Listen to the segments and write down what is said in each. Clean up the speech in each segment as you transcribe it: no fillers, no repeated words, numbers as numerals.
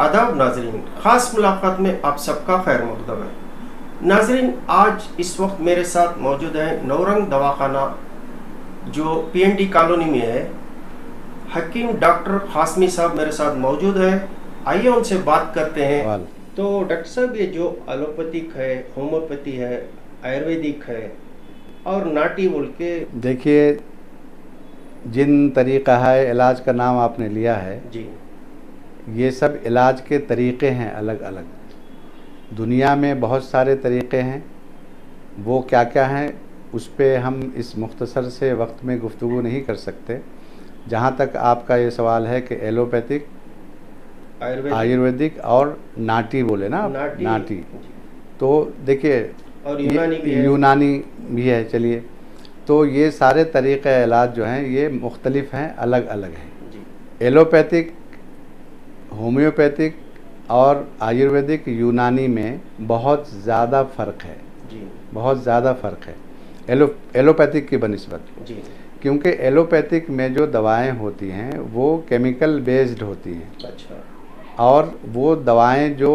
आदाब नाजरीन, ख़ास मुलाकात में आप सबका खैर मक़दम है। नाजरीन, आज इस वक्त मेरे साथ मौजूद है नौरंग दवाखाना जो PND कॉलोनी में है। हकीम डॉक्टर हाशमी साहब मेरे साथ मौजूद है। आइए उनसे बात करते हैं। तो डॉक्टर साहब, ये जो एलोपैथिक है, होम्योपैथी है, आयुर्वेदिक है और नाटी बोल के, देखिए, जिन तरीक़ा है इलाज का नाम आपने लिया है जी, ये सब इलाज के तरीक़े हैं अलग अलग। दुनिया में बहुत सारे तरीक़े हैं, वो क्या क्या हैं उस पे हम इस मुख्तसर से वक्त में गुफ्तगू नहीं कर सकते। जहाँ तक आपका ये सवाल है कि एलोपैथिक, आयुर्वेदिक और नाटी बोले ना आप, नाटी। तो देखिए, और यूनानी भी है। चलिए, तो ये सारे तरीक़े इलाज जो हैं ये मुख्तलिफ हैं, अलग अलग हैं। एलोपैथिक, होम्योपैथिक और आयुर्वेदिक, यूनानी में बहुत ज़्यादा फ़र्क है जी, बहुत ज़्यादा फ़र्क है एलोपैथिक की बनिस्बत जी। क्योंकि एलोपैथिक में जो दवाएं होती हैं वो केमिकल बेस्ड होती हैं। अच्छा। और वो दवाएं जो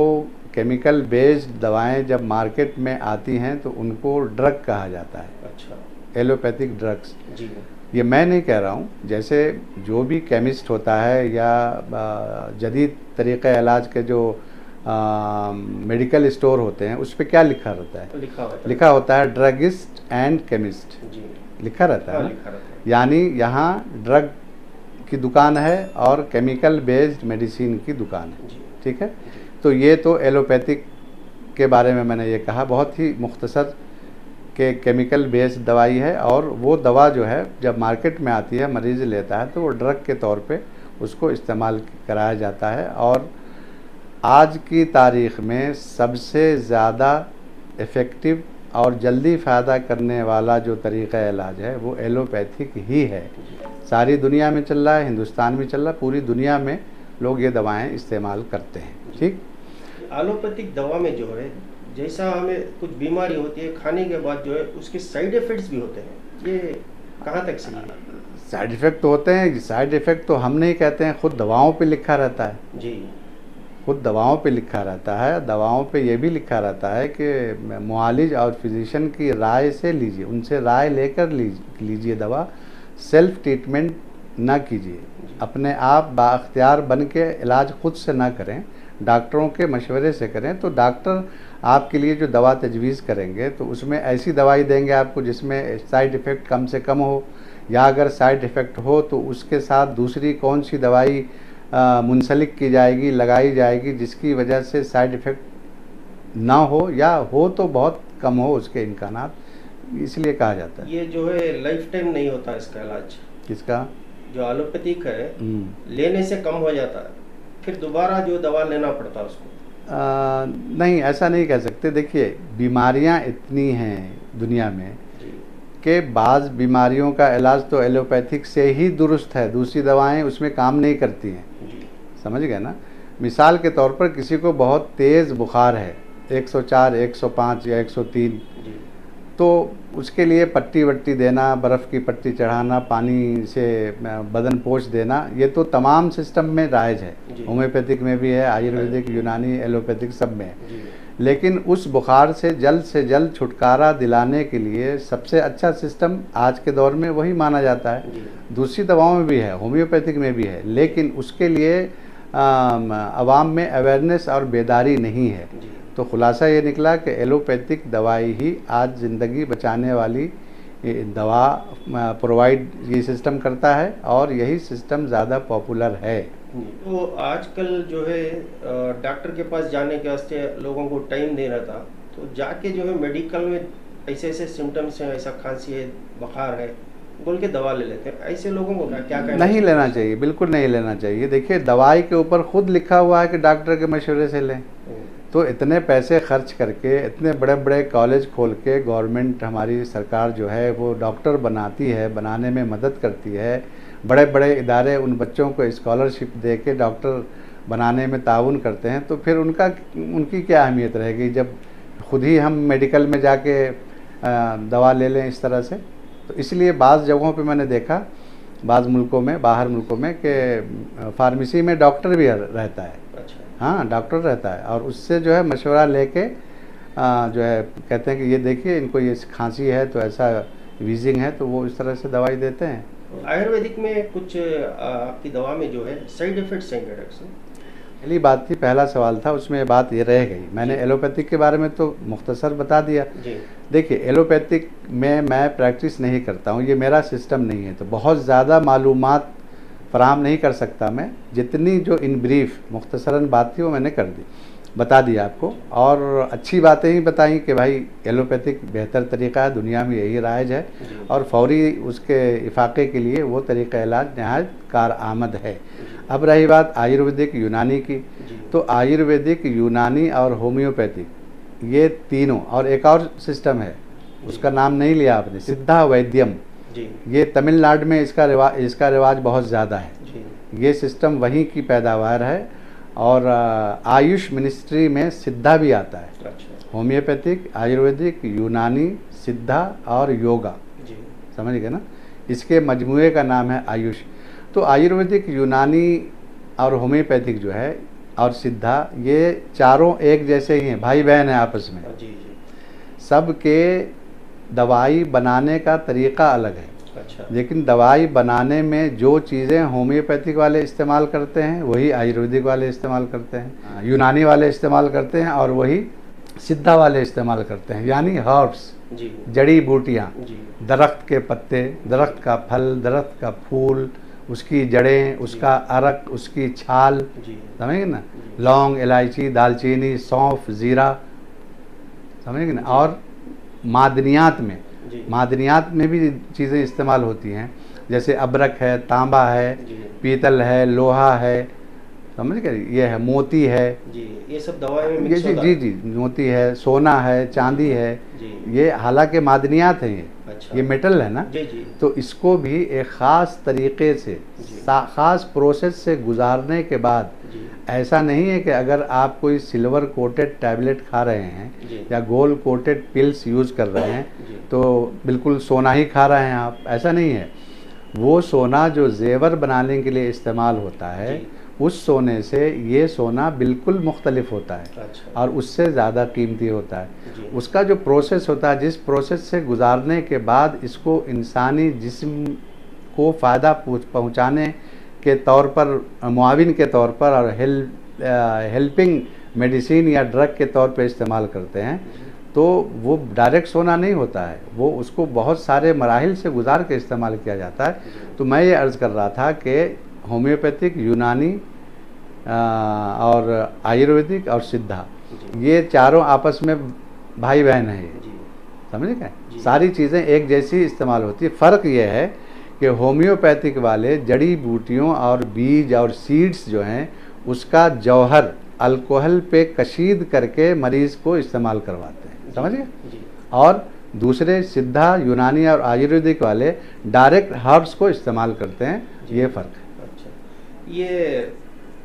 केमिकल बेस्ड दवाएं जब मार्केट में आती हैं तो उनको ड्रग कहा जाता है। अच्छा। एलोपैथिक ड्रग्स जी। ये मैं नहीं कह रहा हूँ, जैसे जो भी केमिस्ट होता है या जदीद तरीक़े इलाज के जो मेडिकल स्टोर होते हैं उस पर क्या लिखा रहता है? लिखा होता है ड्रगिस्ट एंड केमिस्ट, लिखा रहता है ना। यानी यहाँ ड्रग की दुकान है और केमिकल बेस्ड मेडिसिन की दुकान है, ठीक है। तो ये तो एलोपैथिक के बारे में मैंने ये कहा, बहुत ही मुख्तसर के केमिकल बेस्ड दवाई है। और वो दवा जो है जब मार्केट में आती है, मरीज़ लेता है तो वो ड्रग के तौर पे उसको इस्तेमाल कराया जाता है। और आज की तारीख़ में सबसे ज़्यादा इफ़ेक्टिव और जल्दी फ़ायदा करने वाला जो तरीक़ा इलाज है वो एलोपैथिक ही है। सारी दुनिया में चल रहा है, हिंदुस्तान में चल रहा है, पूरी दुनिया में लोग ये दवाएं इस्तेमाल करते हैं। ठीक, एलोपैथिक दवा में जो है, जैसा हमें कुछ बीमारी होती है खाने के बाद जो है उसके साइड इफ़ेक्ट्स भी होते हैं, ये कहाँ तक सही है? साइड इफ़ेक्ट तो होते हैं। साइड इफ़ेक्ट तो हम नहीं कहते हैं, खुद दवाओं पे लिखा रहता है जी, खुद दवाओं पे लिखा रहता है। दवाओं पे ये भी लिखा रहता है कि मुआलिज और फिजिशियन की राय से लीजिए, उनसे राय लेकर लीजिए दवा। सेल्फ ट्रीटमेंट ना कीजिए, अपने आप बाख्तियार बन के इलाज खुद से ना करें, डॉक्टरों के मशवरे से करें। तो डॉक्टर आपके लिए जो दवा तजवीज़ करेंगे तो उसमें ऐसी दवाई देंगे आपको जिसमें साइड इफ़ेक्ट कम से कम हो, या अगर साइड इफ़ेक्ट हो तो उसके साथ दूसरी कौन सी दवाई मुंसलिक की जाएगी, लगाई जाएगी, जिसकी वजह से साइड इफ़ेक्ट ना हो, या हो तो बहुत कम हो उसके इम्कानात, इसलिए कहा जाता है। ये जो है लाइफ टाइम नहीं होता इसका इलाज। किसका? जो एलोपैथिक है, लेने से कम हो जाता है, फिर दोबारा जो दवा लेना पड़ता है उसको। नहीं, ऐसा नहीं कह सकते। देखिए, बीमारियां इतनी हैं दुनिया में कि बाज़ बीमारियों का इलाज तो एलोपैथिक से ही दुरुस्त है, दूसरी दवाएं उसमें काम नहीं करती हैं। समझ गए ना। मिसाल के तौर पर किसी को बहुत तेज़ बुखार है, 104, 105 या 103, तो उसके लिए पट्टी वट्टी देना, बर्फ़ की पट्टी चढ़ाना, पानी से बदन पोंछ देना, ये तो तमाम सिस्टम में जायज़ है। होम्योपैथिक में भी है, आयुर्वेदिक, यूनानी, एलोपैथिक सब में है। लेकिन उस बुखार से जल्द छुटकारा दिलाने के लिए सबसे अच्छा सिस्टम आज के दौर में वही माना जाता है। दूसरी दवाओं में भी है, होम्योपैथिक में भी है, लेकिन उसके लिए आवाम में अवेयरनेस और बेदारी नहीं है। तो खुलासा ये निकला कि एलोपैथिक दवाई ही आज ज़िंदगी बचाने वाली दवा प्रोवाइड ये सिस्टम करता है, और यही सिस्टम ज़्यादा पॉपुलर है। तो आजकल जो है डॉक्टर के पास जाने के वास्ते लोगों को टाइम नहीं रहता, तो जाके जो है मेडिकल में ऐसे ऐसे सिम्टम्स हैं, ऐसा खांसी है, बुखार है बोल के दवा ले लेते हैं। ऐसे लोगों को क्या कहना? नहीं लेना चाहिए, बिल्कुल नहीं लेना चाहिए। देखिए, दवाई के ऊपर खुद लिखा हुआ है कि डॉक्टर के मशवरे से लें। तो इतने पैसे खर्च करके, इतने बड़े बड़े कॉलेज खोल के गवर्नमेंट, हमारी सरकार जो है वो डॉक्टर बनाती है, बनाने में मदद करती है। बड़े बड़े इदारे उन बच्चों को स्कॉलरशिप दे के डॉक्टर बनाने में ताउन करते हैं, तो फिर उनकी क्या अहमियत रहेगी जब खुद ही हम मेडिकल में जाके दवा ले लें इस तरह से। तो इसलिए बाज़ जगहों पे मैंने देखा, बाज़ मुल्कों में, बाहर मुल्कों में, कि फार्मेसी में डॉक्टर भी रहता है। अच्छा। हाँ, डॉक्टर रहता है और उससे जो है मशवरा लेके जो है कहते हैं कि ये देखिए इनको ये खांसी है तो ऐसा वीजिंग है, तो वो इस तरह से दवाई देते हैं। आयुर्वेदिक में कुछ आपकी दवा में जो है साइड इफेक्ट्स हैं डॉक्टर साहब? पहली बात थी, पहला सवाल था, उसमें बात ये रह गई। मैंने जी। एलोपैथिक के बारे में तो मुख्तसर बता दिया। जी देखिए, एलोपैथिक में मैं प्रैक्टिस नहीं करता हूँ, ये मेरा सिस्टम नहीं है, तो बहुत ज़्यादा मालूमात फराहम नहीं कर सकता मैं। जितनी जो इन ब्रीफ मुख्तसरन बात थी वो मैंने कर दी, बता दिया आपको, और अच्छी बातें ही बताई कि भाई एलोपैथिक बेहतर तरीका है, दुनिया में यही राइज है जी और फौरी उसके इफाक़े के लिए वो तरीक़ा इलाज नहायत कारआमद है। अब रही बात आयुर्वेदिक यूनानी की, जी तो आयुर्वेदिक यूनानी और होम्योपैथिक ये तीनों, और एक और सिस्टम है उसका नाम नहीं लिया आपने, सिद्धा वैद्यम, जी ये तमिलनाडु में इसका रिवाज बहुत ज़्यादा है। जी ये सिस्टम वहीं की पैदावार है और आयुष मिनिस्ट्री में सिद्धा भी आता है। अच्छा होम्योपैथिक, आयुर्वेदिक, यूनानी, सिद्धा और योगा, जी समझ गए ना, इसके मजमूए का नाम है आयुष। तो आयुर्वेदिक, यूनानी और होम्योपैथिक जो है और सिद्धा, ये चारों एक जैसे ही हैं, भाई बहन हैं आपस में। जी जी सबके दवाई बनाने का तरीक़ा अलग है, अच्छा लेकिन दवाई बनाने में जो चीज़ें होम्योपैथिक वाले इस्तेमाल करते हैं वही आयुर्वेदिक वाले इस्तेमाल करते हैं, यूनानी वाले इस्तेमाल करते हैं और वही सिद्धा वाले इस्तेमाल करते हैं। यानी हर्ब्स, जी जड़ी बूटियाँ, जी दरख्त के पत्ते, दरख्त का फल, दरख्त का फूल, उसकी जड़ें, उसका अरक, उसकी छाल, जी समझेंगे ना, लौंग, इलायची, दालचीनी, सौंफ, ज़ीरा, समझेंगे ना। और मादनियात में, जी मादनियात में भी चीज़ें इस्तेमाल होती हैं, जैसे अबरक है, तांबा है, जी पीतल है, लोहा है, समझ गए, ये है मोती है, जी ये सब दवाई में ये मिक्स जी होता जी है? जी मोती है, सोना है, चांदी है, जी ये हालांकि मादनियात हैं, अच्छा ये मेटल है ना। जी जी तो इसको भी एक ख़ास तरीक़े से, जी। ख़ास प्रोसेस से गुजारने के बाद, जी ऐसा नहीं है कि अगर आप कोई सिल्वर कोटेड टैबलेट खा रहे हैं जी या गोल्ड कोटेड पिल्स यूज़ कर रहे हैं जी तो बिल्कुल सोना ही खा रहे हैं आप, ऐसा नहीं है। वो सोना जो जेवर बनाने के लिए इस्तेमाल होता है, जी। उस सोने से ये सोना बिल्कुल मुख्तलिफ होता है अच्छा और उससे ज़्यादा कीमती होता है। जी उसका जो प्रोसेस होता है, जिस प्रोसेस से गुजारने के बाद इसको इंसानी जिस्म को फ़ायदा पहुँचाने के तौर पर, मुआविन के तौर पर और हेल्पिंग मेडिसिन या ड्रग के तौर पर इस्तेमाल करते हैं, तो वो डायरेक्ट सोना नहीं होता है, वो उसको बहुत सारे मराहिल से गुजार के इस्तेमाल किया जाता है। तो मैं ये अर्ज़ कर रहा था कि होम्योपैथिक, यूनानी और आयुर्वेदिक और सिद्धा, जी ये चारों आपस में भाई बहन हैं, ये जी समझ गए। जी। सारी चीज़ें एक जैसी इस्तेमाल होती है। फ़र्क ये है कि होम्योपैथिक वाले जड़ी बूटियों और बीज और सीड्स जो हैं उसका जौहर अल्कोहल पे कशीद करके मरीज़ को इस्तेमाल करवाते हैं, समझ गए। जी और दूसरे सिद्धा, यूनानी और आयुर्वेदिक वाले डायरेक्ट हर्ब्स को इस्तेमाल करते हैं, ये फ़र्क है। अच्छा ये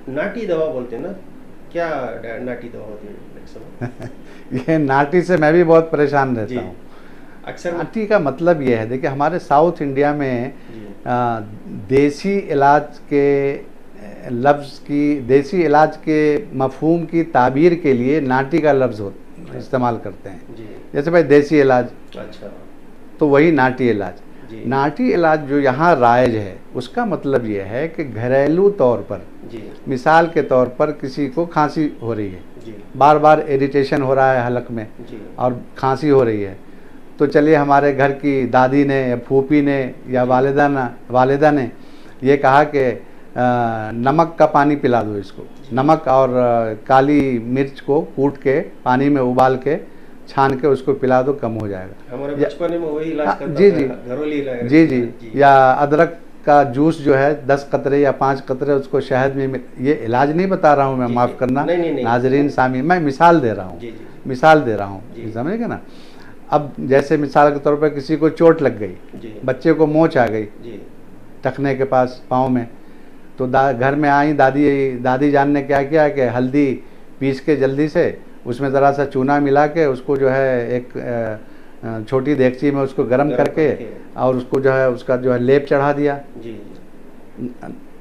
नाटी दवा बोलते हैं ना, क्या नाटी दवा होती है डॉक्टर साहब? ये नाटी से मैं भी बहुत परेशान जी रहता हूँ। अक्सर नाटी का मतलब ये है, देखिए हमारे साउथ इंडिया में जी देसी इलाज के लफ्ज़ की, देसी इलाज के मफहूम की ताबीर के लिए नाटी का लफ्ज़ इस्तेमाल करते हैं। जी जैसे भाई देसी इलाज, अच्छा तो वही नाटी इलाज। जी नाटी इलाज जो यहाँ राइज है उसका मतलब ये है कि घरेलू तौर पर, जी मिसाल के तौर पर किसी को खांसी हो रही है, जी बार बार इरिटेशन हो रहा है हलक में जी और खांसी हो रही है, तो चलिए हमारे घर की दादी ने या फूफी ने या वालिदा ने ये कहा कि नमक का पानी पिला दो इसको, नमक और काली मिर्च को कूट के पानी में उबाल के छान के उसको पिला दो, कम हो जाएगा। हमारे बचपन में वही इलाज करता जी था, जी घरेलू इलाज। जी जी या अदरक का जूस जो है 10 कतरे या 5 कतरे उसको शहद में, ये इलाज नहीं बता रहा हूँ मैं, जी, माफ़ जी। करना नहीं। नाजरीन सामी, मैं मिसाल दे रहा हूँ, जी जी मिसाल दे रहा हूँ, जी। समझेगा ना। अब जैसे मिसाल के तौर पर किसी को चोट लग गई, जी बच्चे को मोच आ गई जी टखने के पास पाँव में, तो घर में आई दादी जान ने क्या किया कि हल्दी पीस के जल्दी से उसमें ज़रा सा चूना मिला के उसको जो है एक छोटी देगची में उसको गर्म करके और उसको जो है उसका जो है लेप चढ़ा दिया, जी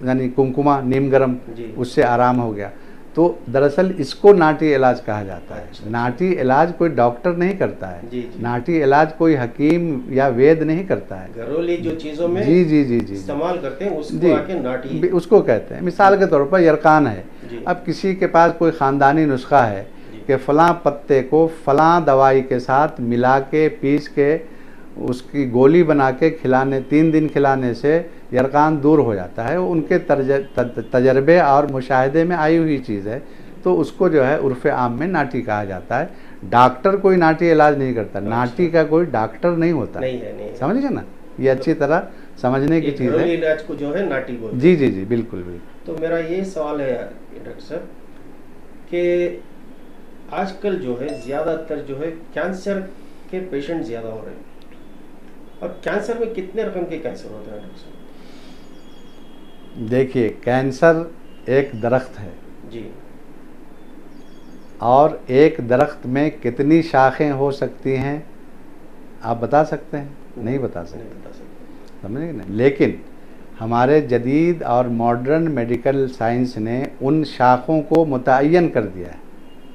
यानी कुमकुमा नीम गरम, जी उससे आराम हो गया। तो दरअसल इसको नाटी इलाज कहा जाता है। अच्छा। नाटी इलाज कोई डॉक्टर नहीं करता है। जी, जी। नाटी इलाज कोई हकीम या वेद नहीं करता है। घरेलू जो चीजों में जी जी जी जी इस्तेमाल करते हैं उसको जी आके नाटी उसको कहते हैं। मिसाल के तौर पर यरकान है। जी। अब किसी के पास कोई ख़ानदानी नुस्खा है जी। कि फ़लाँ पत्ते को फ़लाँ दवाई के साथ मिला के पीस के उसकी गोली बना के खिलाने 3 दिन खिलाने से यरकान दूर हो जाता है। वो उनके तजर्बे और मुशाहिदे में आई हुई चीज़ है, तो उसको जो है उर्फ़ आम में नाटी कहा जाता है। डॉक्टर कोई नाटी इलाज नहीं करता। नाटी का कोई डॉक्टर नहीं होता। नहीं है, नहीं है। समझ गए ना, ये अच्छी तरह समझने की ये चीज़ घरेलू है। इलाज को जो है नाटी बोलते हैं। जी जी जी बिल्कुल बिल्कुल। तो मेरा ये सवाल है डॉक्टर साहब कि आजकल जो है ज़्यादातर जो है कैंसर के पेशेंट ज़्यादा हो रहे हैं, और कैंसर में कितने रकम के कैंसर होते हैं डॉक्टर साहब? देखिए, कैंसर एक दरख्त है जी। और एक दरख्त में कितनी शाखें हो सकती हैं आप बता सकते हैं? नहीं बता नहीं सकते, बता सकते। समझे ना। लेकिन हमारे जदीद और मॉडर्न मेडिकल साइंस ने उन शाखों को मुतय्यन कर दिया है।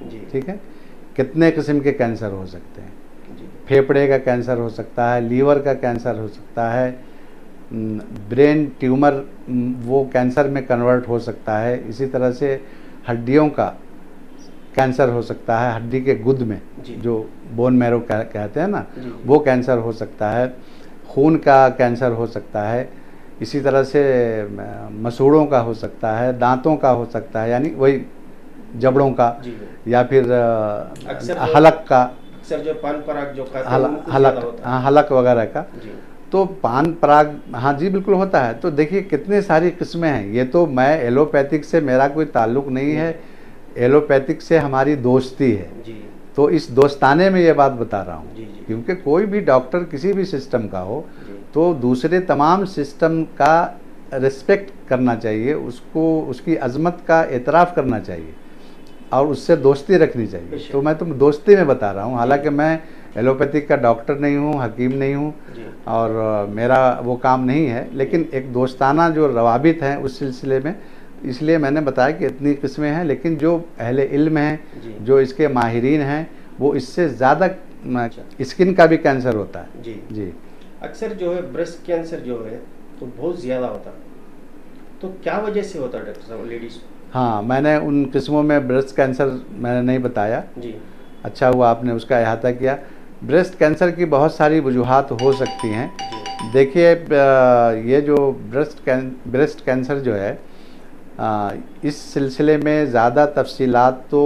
जी। ठीक है, कितने किस्म के कैंसर हो सकते हैं। जी। फेफड़े का कैंसर हो सकता है, लीवर का कैंसर हो सकता है, ब्रेन ट्यूमर वो कैंसर में कन्वर्ट हो सकता है। इसी तरह से हड्डियों का कैंसर हो सकता है, हड्डी के गुद में जी। जो बोन मैरो कहते हैं ना, जी। वो कैंसर हो सकता है। खून का कैंसर हो सकता है। इसी तरह से मसूड़ों का हो सकता है, दांतों का हो सकता है, यानी वही जबड़ों का, जी। या फिर अक्सर हलक का, अक्सर जो पान पराग जो खाते हैं उनको ज़्यादा हलक, होता है। हाँ हलक वगैरह का। जी। तो पान पराग, हाँ जी बिल्कुल होता है। तो देखिए कितने सारी किस्में हैं। ये तो मैं एलोपैथिक से मेरा कोई ताल्लुक़ नहीं है, एलोपैथिक से हमारी दोस्ती है। जी। तो इस दोस्ताने में ये बात बता रहा हूँ। जी, जी। क्योंकि कोई भी डॉक्टर किसी भी सिस्टम का हो जी। तो दूसरे तमाम सिस्टम का रिस्पेक्ट करना चाहिए, उसको उसकी अज़मत का एतराफ़ करना चाहिए और उससे दोस्ती रखनी चाहिए। तो मैं तुम दोस्ती में बता रहा हूँ। हालांकि मैं एलोपैथिक का डॉक्टर नहीं हूँ, हकीम नहीं हूँ, जी। और मेरा वो काम नहीं है, लेकिन एक दोस्ताना जो रवाबित हैं उस सिलसिले में, इसलिए मैंने बताया कि इतनी किस्में हैं। लेकिन जो अहले इल्म जी। हैं, जो इसके माहिरीन हैं, वो इससे ज़्यादा स्किन का भी कैंसर होता है। जी। जी। अक्सर जो है ब्रेस्ट कैंसर जो है तो बहुत ज़्यादा होता है, तो क्या वजह से होता है डॉक्टर साहब लेडीज़? हाँ, मैंने उन किस्मों में ब्रेस्ट कैंसर मैंने नहीं बताया। जी। अच्छा हुआ आपने उसका अहाता किया। ब्रेस्ट कैंसर की बहुत सारी वजूहात हो सकती हैं। जी। देखिए, ये जो ब्रेस्ट कैंसर जो है, इस सिलसिले में ज़्यादा तफसीलात तो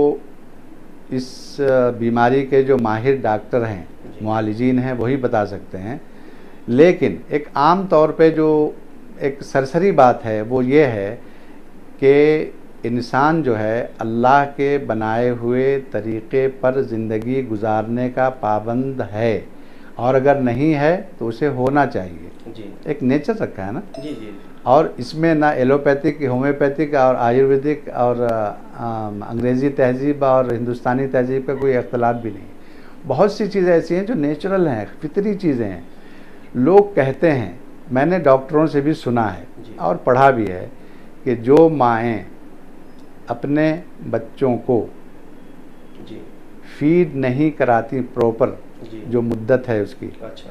इस बीमारी के जो माहिर डॉक्टर हैं, मुआलिजीन हैं, वही बता सकते हैं। लेकिन एक आम तौर पे जो एक सरसरी बात है वो ये है कि इंसान जो है अल्लाह के बनाए हुए तरीक़े पर ज़िंदगी गुजारने का पाबंद है, और अगर नहीं है तो उसे होना चाहिए। जी। एक नेचर रखा है ना। जी। जी। और इसमें ना एलोपैथिक, होम्योपैथिक और आयुर्वेदिक और अंग्रेज़ी तहजीब और हिंदुस्तानी तहजीब का कोई अख्तलाफ भी नहीं। बहुत सी चीज़ें ऐसी हैं जो नेचुरल हैं, फितरी चीज़ें हैं। लोग कहते हैं, मैंने डॉक्टरों से भी सुना है और पढ़ा भी है, कि जो माएँ अपने बच्चों को जी। फीड नहीं कराती प्रॉपर, जी। जो मुद्दत है उसकी, अच्छा।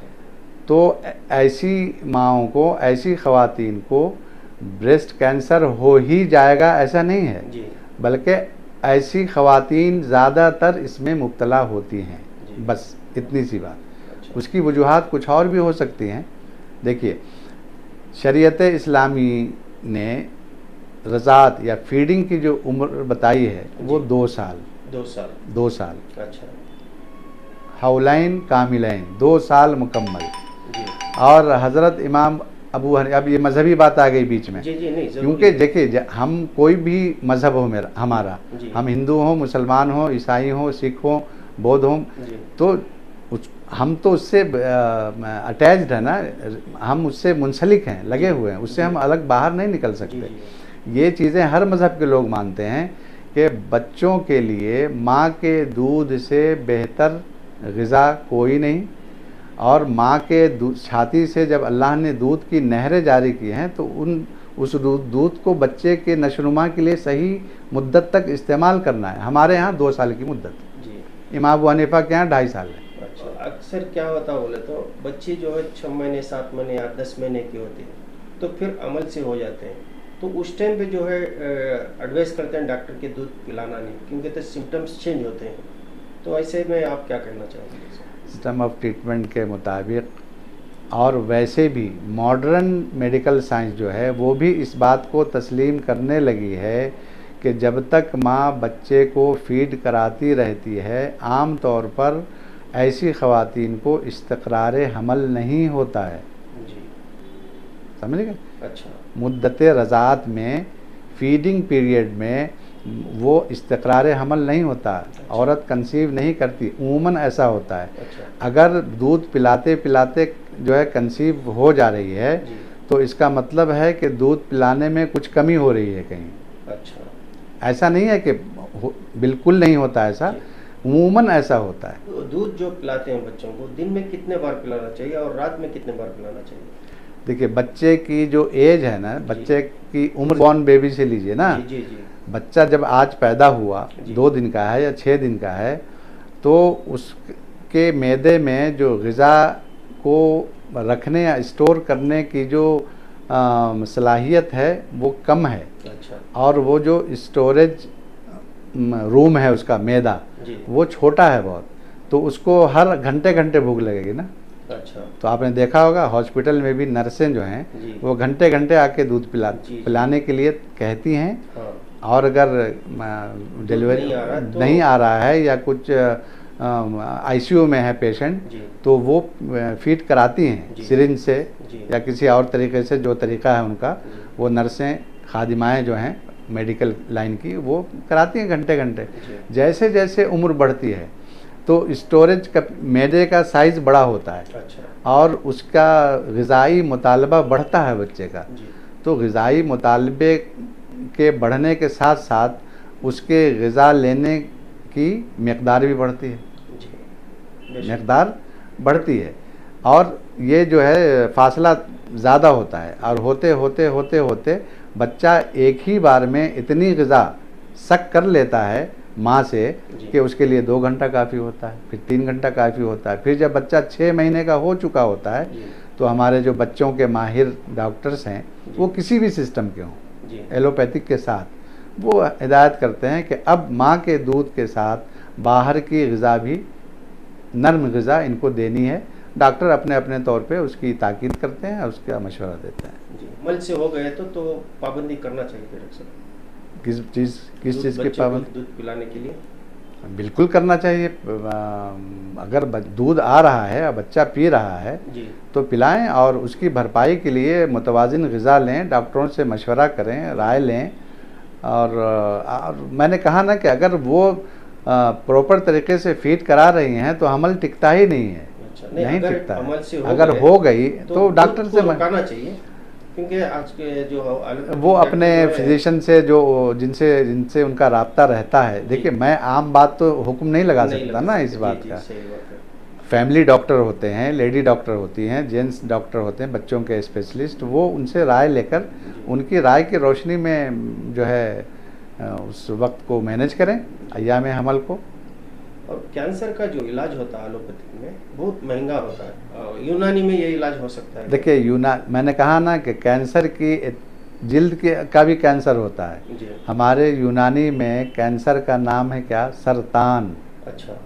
तो ऐसी माँओं को, ऐसी ख़वातीन को ब्रेस्ट कैंसर हो ही जाएगा ऐसा नहीं है, जी। बल्कि ऐसी ख़वातीन ज़्यादातर इसमें मुब्तला होती हैं। बस इतनी सी बात। अच्छा। उसकी वजूहात कुछ और भी हो सकती हैं। देखिए, शरीयत इस्लामी ने रज़ात या फीडिंग की जो उम्र बताई है वो 2 साल। 2 साल। 2 साल। अच्छा। हौलैन कामिलैन, 2 साल मुकम्मल। जी। और हज़रत इमाम अबू हनीफा, अब ये मजहबी बात आ गई बीच में, जी। जी। नहीं, क्योंकि देखिए हम कोई भी मज़हब हो मेरा हमारा, हम हिंदू हों, मुसलमान हों, ईसाई हों, सिख हों, बौद्ध हों, तो हम तो उससे अटैच्ड है ना, हम उससे मुंसलिक हैं, लगे हुए हैं, उससे हम अलग बाहर नहीं निकल सकते। ये चीज़ें हर मज़हब के लोग मानते हैं कि बच्चों के लिए माँ के दूध से बेहतर ग़िज़ा कोई नहीं, और माँ के छाती से जब अल्लाह ने दूध की नहरें जारी की हैं तो उस दूध को बच्चे के नशोनुमा के लिए सही मुद्दत तक इस्तेमाल करना है। हमारे यहाँ 2 साल की मुद्दत है जी। इमाम अबू हनीफा के यहाँ 2.5 साल है। अच्छा, अक्सर क्या होता बोले तो बच्चे जो है 6 महीने 7 महीने या 10 महीने की होती है तो फिर अमल से हो जाते हैं, तो उस टाइम पे जो है एडवाइस करते हैं डॉक्टर के दूध पिलाना नहीं, क्योंकि तो सिम्टम्स चेंज होते हैं, तो ऐसे में आप क्या कहना चाहोगे? सिस्टम ऑफ ट्रीटमेंट के मुताबिक और वैसे भी मॉडर्न मेडिकल साइंस जो है वो भी इस बात को तस्लीम करने लगी है कि जब तक माँ बच्चे को फीड कराती रहती है आम तौर पर ऐसी ख़वातीन को इस्तक़रार हमल नहीं होता है जी। समझ गए? अच्छा। मुद्दत रज़ात में फीडिंग पीरियड में वो इस्तक़रार हमल नहीं होता। अच्छा। औरत कंसीव नहीं करती, उमूमन ऐसा होता है। अच्छा। अगर दूध पिलाते पिलाते जो है कंसीव हो जा रही है जी। तो इसका मतलब है कि दूध पिलाने में कुछ कमी हो रही है कहीं। अच्छा। ऐसा नहीं है कि बिल्कुल नहीं होता, ऐसा उमूमन ऐसा होता है। तो दूध जो पिलाते हैं बच्चों को दिन में कितने बार पिलाना चाहिए और रात में कितने बार पिलाना चाहिए? देखिए, बच्चे की जो एज है ना, बच्चे की उम्र, बॉर्न बेबी से लीजिए ना। जी जी जी। बच्चा जब आज पैदा हुआ 2 दिन का है या 6 दिन का है तो उसके मैदे में जो ग़िज़ा को रखने या स्टोर करने की जो सलाहियत है वो कम है। अच्छा। और वो जो स्टोरेज रूम है उसका मैदा वो छोटा है बहुत, तो उसको हर घंटे घंटे भूख लगेगी ना। अच्छा। तो आपने देखा होगा हॉस्पिटल में भी नर्सें जो हैं वो घंटे घंटे आके दूध पिलाने के लिए कहती हैं। हाँ। और अगर डिलीवरी नहीं आ रहा है या कुछ आईसीयू में है पेशेंट तो वो फीड कराती हैं सिरिंज से या किसी और तरीके से, जो तरीका है उनका, वो नर्सें खादिमाएँ जो हैं मेडिकल लाइन की वो कराती हैं घंटे घंटे। जैसे जैसे उम्र बढ़ती है तो स्टोरेज का मैदे का साइज़ बड़ा होता है। अच्छा। और उसका ग़िज़ाई मुतालबा बढ़ता है बच्चे का। तो ग़िज़ाई मुतालबे के बढ़ने के साथ साथ उसके ग़िज़ा लेने की मकदार भी बढ़ती है, मकदार बढ़ती है। और ये जो है फासला ज़्यादा होता है और होते होते होते होते बच्चा एक ही बार में इतनी ग़िज़ा सक कर लेता है माँ से कि उसके लिए 2 घंटा काफ़ी होता है, फिर 3 घंटा काफ़ी होता है। फिर जब बच्चा 6 महीने का हो चुका होता है तो हमारे जो बच्चों के माहिर डॉक्टर्स हैं वो किसी भी सिस्टम के हों, एलोपैथिक के साथ, वो हिदायत करते हैं कि अब माँ के दूध के साथ बाहर की ग़िज़ा भी, नर्म ग़िज़ा इनको देनी है। डॉक्टर अपने अपने तौर पे उसकी ताकीद करते हैं और उसका मशवरा देते हैं। जी। मल से हो गए तो पाबंदी करना चाहिए डॉक्टर साहब? किस चीज़ की पाबंदी? दूध पिलाने के लिए बिल्कुल करना चाहिए। अगर दूध आ रहा है, बच्चा पी रहा है तो पिलाएं और उसकी भरपाई के लिए मुतवाज़िन ग़िज़ा लें, डॉक्टरों से मशवरा करें, राय लें। और मैंने कहा ना कि अगर वो प्रॉपर तरीके से फीड करा रही हैं तो हमल टिकता ही नहीं है। अच्छा। नहीं टिकता है। अगर हो गई तो डॉक्टर से मनाना चाहिए, क्योंकि आज के जो वो अपने फिजिशियन से जो जिनसे उनका राब्ता रहता है। देखिए, मैं आम बात तो हुक्म नहीं लगा सकता ना इस बात का। फैमिली डॉक्टर होते हैं, लेडी डॉक्टर होती हैं, जेंट्स डॉक्टर होते हैं, बच्चों के स्पेशलिस्ट, वो उनसे राय लेकर उनकी राय की रोशनी में जो है उस वक्त को मैनेज करें, अय्याम हमल को। और कैंसर का जो इलाज होता है एलोपैथिक में बहुत महंगा होता है, यूनानी में ये इलाज हो सकता है? देखिए, मैंने कहा ना कि कैंसर की जिल्द का भी कैंसर होता है। हमारे यूनानी में कैंसर का नाम है क्या? सरतान। अच्छा।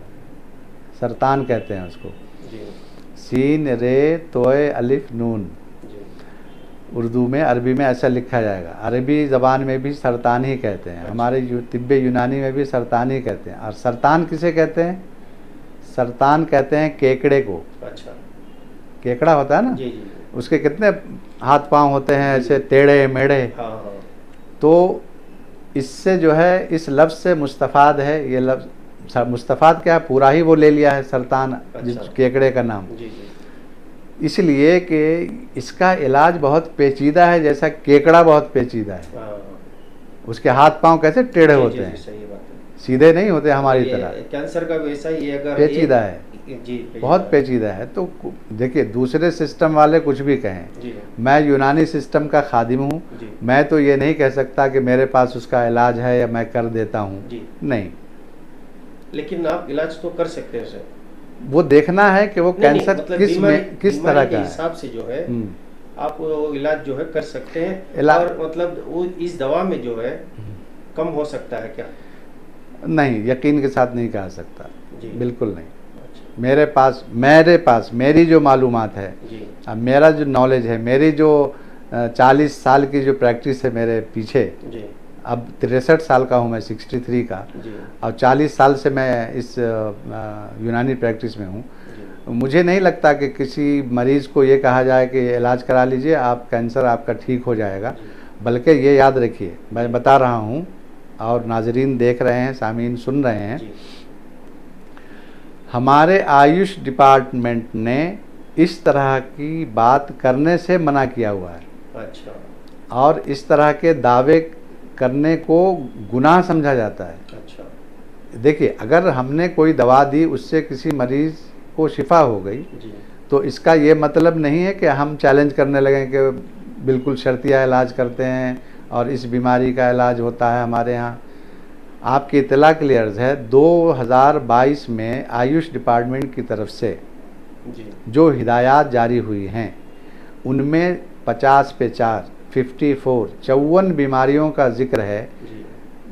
सरतान कहते हैं उसको। सीन रे तोय अलिफ नून, उर्दू में, अरबी में ऐसा लिखा जाएगा। अरबी ज़बान में भी सरतान ही कहते हैं। हमारे तिब्बे यूनानी में भी सरतान ही कहते हैं। और सरतान किसे कहते हैं? सरतान कहते हैं केकड़े को। अच्छा। केकड़ा होता है ना, उसके कितने हाथ पांव होते हैं ऐसे टेढ़े मेढ़े। हाँ। तो इससे जो है, इस लफ्ज़ से मुस्तफ़ाद है, ये लफ्ज़ मुस्तफ़ाद क्या है, पूरा ही वो ले लिया है सरतान। अच्छा। जिस केकड़े का नाम इसलिए कि इसका इलाज बहुत पेचीदा है, जैसा केकड़ा बहुत पेचीदा है। उसके हाथ पांव कैसे टेढ़े होते हैं, सही बात है। सीधे नहीं होते हमारी तरह। कैंसर का वैसा ही, अगर पेचीदा है। जी बहुत पेचीदा है। तो देखिए, दूसरे सिस्टम वाले कुछ भी कहें, जी मैं यूनानी सिस्टम का खादिम हूँ, जी मैं तो ये नहीं कह सकता कि मेरे पास उसका इलाज है या मैं कर देता हूँ, जी। नहीं। लेकिन आप इलाज तो कर सकते हैं उसे। वो देखना है कि वो नहीं, कैंसर मतलब किस बीमारी में किस बीमारी तरह के का है। हिसाब से जो है हम्म, आप वो इलाज जो है कर सकते हैं। इलाज और मतलब वो इस दवा में जो है कम हो सकता है क्या? नहीं, यकीन के साथ नहीं कहा सकता, जी। बिल्कुल नहीं। अच्छा। मेरे पास मेरी जो मालूमात है, जी अब मेरा जो नॉलेज है, मेरी जो 40 साल की जो प्रैक्टिस है मेरे पीछे, जी अब 63 साल का हूँ मैं, 63 का, जी और 40 साल से मैं इस यूनानी प्रैक्टिस में हूँ। जी मुझे नहीं लगता कि किसी मरीज़ को ये कहा जाए कि इलाज करा लीजिए, आप कैंसर आपका ठीक हो जाएगा। जी बल्कि ये याद रखिए, मैं बता रहा हूँ और नाजरीन देख रहे हैं, सामीन सुन रहे हैं, जी हमारे आयुष डिपार्टमेंट ने इस तरह की बात करने से मना किया हुआ है, अच्छा और इस तरह के दावे करने को गुनाह समझा जाता है। अच्छा देखिए, अगर हमने कोई दवा दी, उससे किसी मरीज़ को शिफा हो गई, जी तो इसका ये मतलब नहीं है कि हम चैलेंज करने लगें कि बिल्कुल शर्तिया इलाज करते हैं और इस बीमारी का इलाज होता है हमारे यहाँ। आपकी इत्तला के लिए अर्ज़ है, 2022 में आयुष डिपार्टमेंट की तरफ से जी जो हिदायत जारी हुई हैं, उनमें 50 पे 4 54 बीमारियों का जिक्र है, जी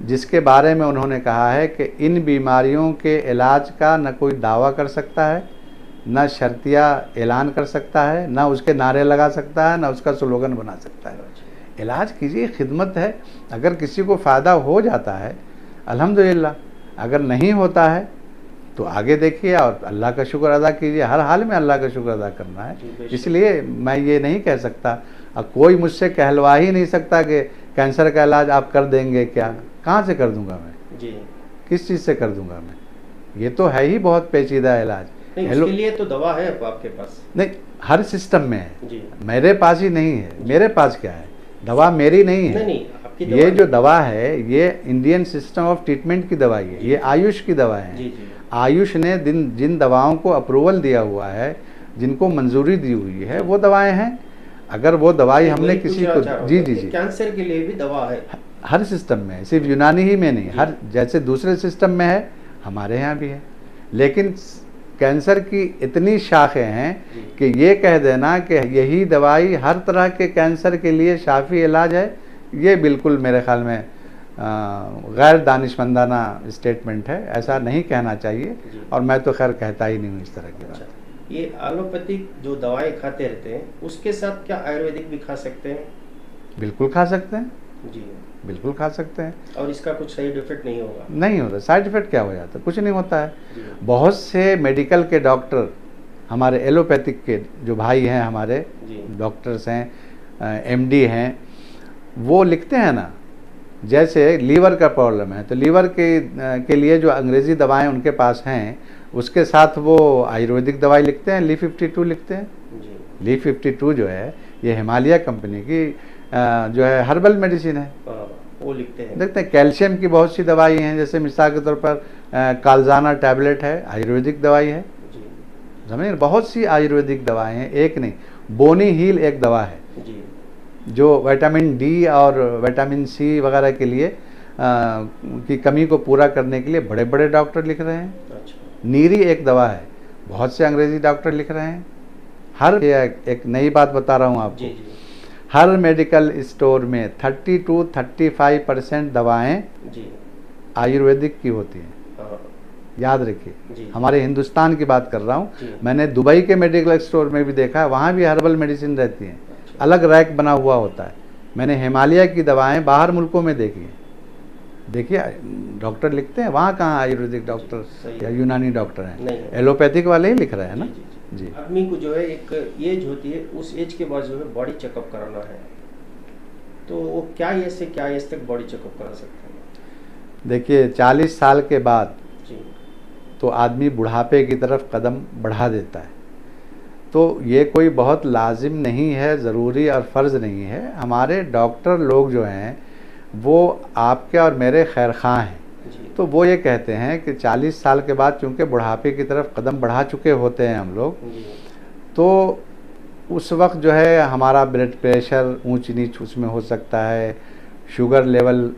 जिसके बारे में उन्होंने कहा है कि इन बीमारियों के इलाज का न कोई दावा कर सकता है, न शर्तिया ऐलान कर सकता है, न उसके नारे लगा सकता है, न उसका स्लोगन बना सकता है। अच्छा इलाज कीजिए, खिदमत है। अगर किसी को फ़ायदा हो जाता है अल्हम्दुलिल्लाह, अगर नहीं होता है तो आगे देखिए और अल्लाह का शुक्र अदा कीजिए। हर हाल में अल्लाह का शुक्र अदा करना है। जी, बेशक। इसलिए मैं ये नहीं कह सकता, और कोई मुझसे कहलवा ही नहीं सकता कि कैंसर का इलाज आप कर देंगे क्या। कहाँ से कर दूंगा मैं, जी। किस चीज़ से कर दूंगा मैं? ये तो है ही बहुत पेचीदा इलाज। नहीं, उसके लिए तो दवा है अब आपके पास। नहीं, हर सिस्टम में है, जी मेरे पास ही नहीं है। मेरे पास क्या है, दवा मेरी नहीं है। नहीं आपकी ये दवा जो दवा है, ये इंडियन सिस्टम ऑफ ट्रीटमेंट की दवाई है, ये आयुष की दवा है। जी जी आयुष ने जिन दवाओं को अप्रूवल दिया हुआ है, जिनको मंजूरी दी हुई है, वो दवाएं हैं। अगर वो दवाई हमने वही किसी पूछना को चाह रहा हूँ जी कि जी जी कैंसर के लिए भी दवा है। हर सिस्टम में है, सिर्फ यूनानी ही में नहीं, जी। हर जैसे दूसरे सिस्टम में है, हमारे यहाँ भी है। लेकिन कैंसर की इतनी शाखें हैं जी। कि ये कह देना कि यही दवाई हर तरह के कैंसर के लिए शाफी इलाज है, ये बिल्कुल मेरे ख्याल में गैर दानिशमंदाना स्टेटमेंट है। ऐसा नहीं कहना चाहिए, जी। और मैं तो खैर कहता ही नहीं हूँ इस तरह की अच्छा, बात। ये एलोपैथिक जो दवाएं खाते रहते हैं, उसके साथ क्या आयुर्वेदिक भी खा सकते हैं? बिल्कुल खा सकते हैं, जी। बिल्कुल खा सकते हैं। और इसका कुछ साइड इफेक्ट नहीं होगा? नहीं होता, साइड इफेक्ट क्या हो जाता है, कुछ नहीं होता है। जी बहुत से मेडिकल के डॉक्टर, हमारे एलोपैथिक के जो भाई हैं, हमारे जी डॉक्टर्स हैं, एमडी हैं, वो लिखते हैं ना, जैसे लीवर का प्रॉब्लम है तो लीवर के लिए जो अंग्रेज़ी दवाएं उनके पास हैं, उसके साथ वो आयुर्वेदिक दवाई लिखते हैं, Li52 लिखते हैं। जी Li52 जो है, ये हिमालय कंपनी की जो है हर्बल मेडिसिन है। वो लिखते हैं। देखते हैं, कैल्शियम की बहुत सी दवाई हैं, जैसे मिसाल के तौर पर कालजाना टैबलेट है, आयुर्वेदिक दवाई है। जी समझे, बहुत सी आयुर्वेदिक दवाएं हैं, एक नहीं। बोनी हील एक दवा है, जी जो विटामिन डी और विटामिन सी वगैरह के लिए की कमी को पूरा करने के लिए बड़े बड़े डॉक्टर लिख रहे हैं। अच्छा नीरी एक दवा है, बहुत से अंग्रेजी डॉक्टर लिख रहे हैं। हर एक नई बात बता रहा हूँ आपको, जी जी हर मेडिकल स्टोर में 30 to 35% दवाएं जी आयुर्वेदिक की होती हैं। हाँ, याद रखिए, जी हमारे हिंदुस्तान की बात कर रहा हूँ। जी। मैंने दुबई के मेडिकल स्टोर में भी देखा है, वहाँ भी हर्बल मेडिसिन रहती हैं, अच्छा। अलग रैक बना हुआ होता है। मैंने हिमालय की दवाएं बाहर मुल्कों में देखी हैं। देखिए, डॉक्टर लिखते हैं, वहाँ कहाँ आयुर्वेदिक डॉक्टर सही या है। यूनानी डॉक्टर हैं, नहीं है। एलोपैथिक वाले ही लिख रहे हैं ना। जी जी। आदमी को जो है एक एज होती है, उस एज के बाद जो है बॉडी चेकअप कराना है, तो वो क्या एज से क्या एज तक बॉडी चेकअप करा सकते हैं? देखिए, 40 साल के बाद जी तो आदमी बुढ़ापे की तरफ कदम बढ़ा देता है, तो ये कोई बहुत लाजिम नहीं है, ज़रूरी और फ़र्ज़ नहीं है। हमारे डॉक्टर लोग जो हैं, वो आपके और मेरे खैर ख़्वाह हैं। जी। तो वो ये कहते हैं कि 40 साल के बाद चूंकि बुढ़ापे की तरफ कदम बढ़ा चुके होते हैं हम लोग, जी। तो उस वक्त जो है हमारा ब्लड प्रेशर ऊंच नीच उसमें हो सकता है, शुगर लेवल,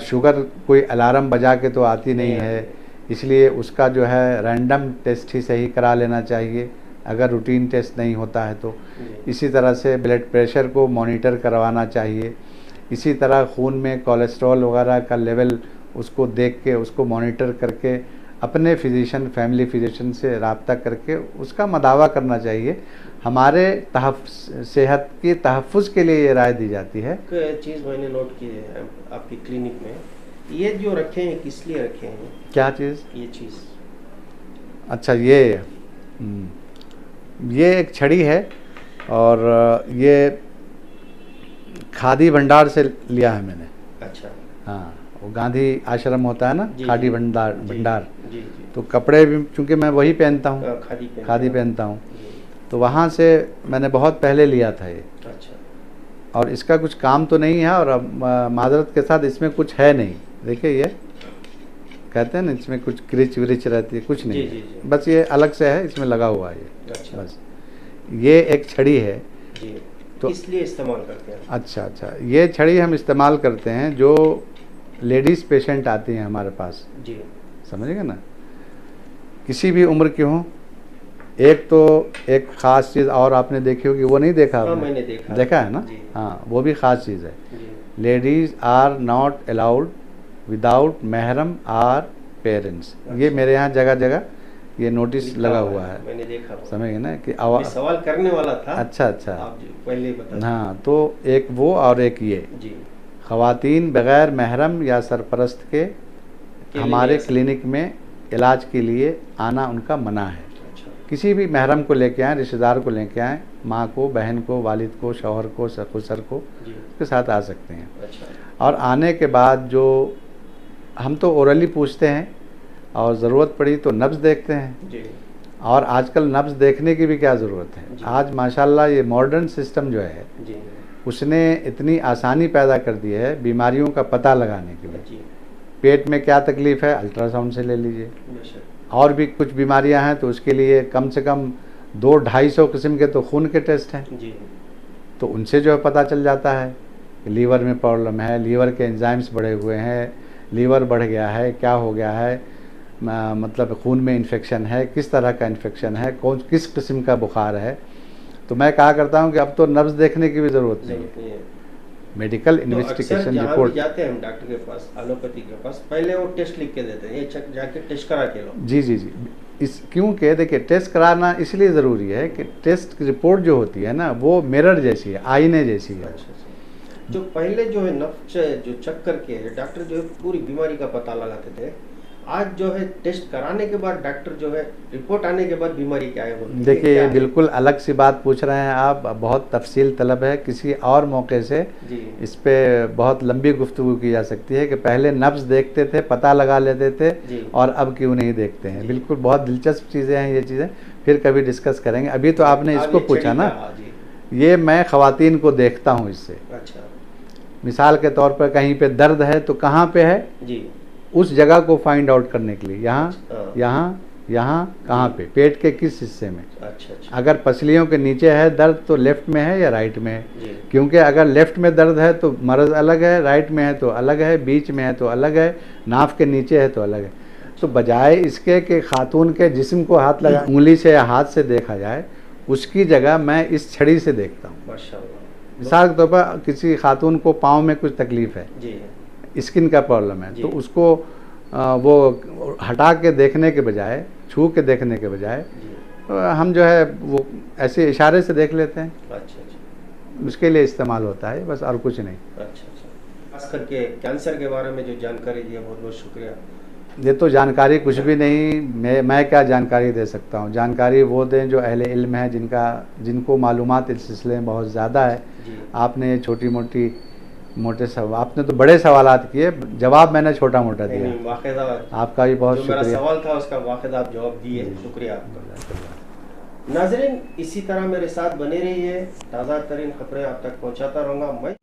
शुगर कोई अलार्म बजा के तो आती नहीं है, इसलिए उसका जो है रैंडम टेस्ट ही सही करा लेना चाहिए अगर रूटीन टेस्ट नहीं होता है तो। जी। इसी तरह से ब्लड प्रेशर को मॉनिटर करवाना चाहिए। इसी तरह खून में कोलेस्ट्रॉल वगैरह का लेवल उसको देख के उसको मॉनिटर करके अपने फिजिशियन, फैमिली फिजिशियन से रब्ता करके उसका मदावा करना चाहिए। हमारे सेहत की तहफ़्फ़ुज़ के लिए ये राय दी जाती है। एक चीज़ मैंने नोट की है आपकी क्लिनिक में, ये जो रखे हैं किस लिए रखे हैं? क्या चीज़? ये चीज़। अच्छा, ये एक छड़ी है और ये खादी भंडार से लिया है मैंने। अच्छा। हाँ, वो गांधी आश्रम होता है ना, जी, खादी जी, भंडार जी, भंडार। जी, जी। तो कपड़े भी चूँकि मैं वही पहनता हूँ, खादी पहनता हूँ, जी। तो वहाँ से मैंने बहुत पहले लिया था ये। अच्छा। और इसका कुछ काम तो नहीं है और अब माजरत के साथ इसमें कुछ है नहीं। देखिए ये कहते हैं ना इसमें कुछ क्रिच विरिच रहती है, कुछ नहीं जी, जी, है, जी। बस ये अलग से है, इसमें लगा हुआ है ये। अच्छा। बस ये एक छड़ी है। जी। तो किस लिए इस्तेमाल करते हैं? अच्छा, ये छड़ी हम इस्तेमाल करते हैं जो लेडीज़ पेशेंट आती हैं हमारे पास, जी। समझेंगे ना, किसी भी उम्र की हों। एक तो एक ख़ास चीज़ और आपने देखी होगी, वो नहीं देखा हाँ, आपने? मैंने देखा है ना? जी। हाँ, वो भी ख़ास चीज़ है। जी। Ladies are not allowed without महरम आर पेरेंट्स। ये अच्छा। मेरे यहाँ जगह जगह ये नोटिस लिखा लगा हुआ हुआ है, मैंने देखा। समझे ना कि मैं सवाल करने वाला था। अच्छा। आप जी पहले ही बता हाँ, तो एक वो और एक ये, जी। ख़वातीन बग़ैर महरम या सरपरस्त के हमारे लिए क्लिनिक में इलाज के लिए आना उनका मना है। अच्छा। किसी भी महरम को लेके आएँ, रिश्तेदार को लेके आएँ, माँ को, बहन को, वालिद को, शौहर को, ससुर को, जी। उसके साथ आ सकते हैं। अच्छा। और आने के बाद जो हम तो ओरली पूछते हैं और ज़रूरत पड़ी तो नब्ज़ देखते हैं। जी। और आजकल नब्ज़ देखने की भी क्या ज़रूरत है, जी। आज माशाल्लाह ये मॉडर्न सिस्टम जो है जी। उसने इतनी आसानी पैदा कर दी है बीमारियों का पता लगाने के लिए। जी। पेट में क्या तकलीफ़ है, अल्ट्रासाउंड से ले लीजिए। बेशक। और भी कुछ बीमारियां हैं तो उसके लिए कम से कम 200-250 किस्म के तो खून के टेस्ट हैं, जी। तो उनसे जो है पता चल जाता है कि लीवर में प्रॉब्लम है, लीवर के एंजाइम्स बढ़े हुए हैं, लीवर बढ़ गया है, क्या हो गया है, मतलब खून में इन्फेक्शन है, किस तरह का इन्फेक्शन है, किस किस्म का बुखार है। तो मैं कहा करता हूं कि अब तो नब्ज़ देखने की भी ज़रूरत नहीं है, मेडिकल तो इन्वेस्टिगेशन अक्सर जहाँ भी रिपोर्ट। जाते हैं हम डॉक्टर के पास, एलोपैथी के पास, पहले वो टेस्ट लिख के देते हैं, ये चेक जाके टेस्ट करा के लो। जी, इस क्योंकि देखिए टेस्ट कराना इसलिए ज़रूरी है कि टेस्ट की रिपोर्ट जो होती है ना वो मिरर जैसी है, आईने जैसी है। अच्छा। जो पहले जो है नफ्स जो चेक करके डॉक्टर जो है पूरी बीमारी का पता लगाते थे, आज जो है टेस्ट कराने के बाद डॉक्टर जो है रिपोर्ट आने के बाद बीमारी क्या है बोलते हैं। देखिए क्या ये है? बिल्कुल अलग सी बात पूछ रहे हैं आप, बहुत तफसील तलब है, किसी और मौके से जी। इस पे बहुत लंबी गुफ्तगू की जा सकती है कि पहले नब्ज़ देखते थे, पता लगा लेते थे जी। और अब क्यों नहीं देखते हैं। बिल्कुल बहुत दिलचस्प चीज़ें हैं ये चीज़ें, फिर कभी डिस्कस करेंगे। अभी तो आपने इसको पूछा ना, ये मैं ख़वातीन को देखता हूँ इससे। अच्छा। मिसाल के तौर पर कहीं पे दर्द है तो कहाँ पे है, जी। उस जगह को फाइंड आउट करने के लिए, यहाँ हाँ। यहाँ कहाँ पे, पेट के किस हिस्से में। अच्छा। अगर पसलियों के नीचे है दर्द तो लेफ्ट में है या राइट में है, जी। क्योंकि अगर लेफ्ट में दर्द है तो मर्ज़ अलग है, राइट में है तो अलग है, बीच में है तो अलग है, नाफ के नीचे है तो अलग है। तो बजाय इसके कि खातून के जिस्म को हाथ लगा उंगली से या हाथ से देखा जाए, उसकी जगह मैं इस छड़ी से देखता हूँ। माशाअल्लाह। मिसाल के तौर पर किसी खातून को पाँव में कुछ तकलीफ़ है, जी। स्किन का प्रॉब्लम है, जी। तो उसको वो हटा के देखने के बजाय, छू के देखने के बजाय जी। हम जो है वो ऐसे इशारे से देख लेते हैं, अच्छा। उसके लिए इस्तेमाल होता है बस, और कुछ नहीं। अच्छा। खास करके कैंसर के बारे में जो जानकारी दी है बहुत बहुत शुक्रिया। ये तो जानकारी कुछ भी नहीं, मैं क्या जानकारी दे सकता हूँ। जानकारी वो दें जो अहले इल्म है, जिनको मालूमात इस सिलसिले में बहुत ज़्यादा है। जी। आपने छोटे सवाल, आपने तो बड़े सवालात किए, जवाब मैंने छोटा मोटा दिया। नहीं, वाक़िदा आपका भी बहुत जो मेरा शुक्रिया। सवाल था उसका वाक़िदा आप जवाब दिए, शुक्रिया आपका। नाज़रीन, इसी तरह मेरे साथ बने रहिए, ताज़ा तरीन खबरें आप तक पहुँचाता रहूँगा मैं।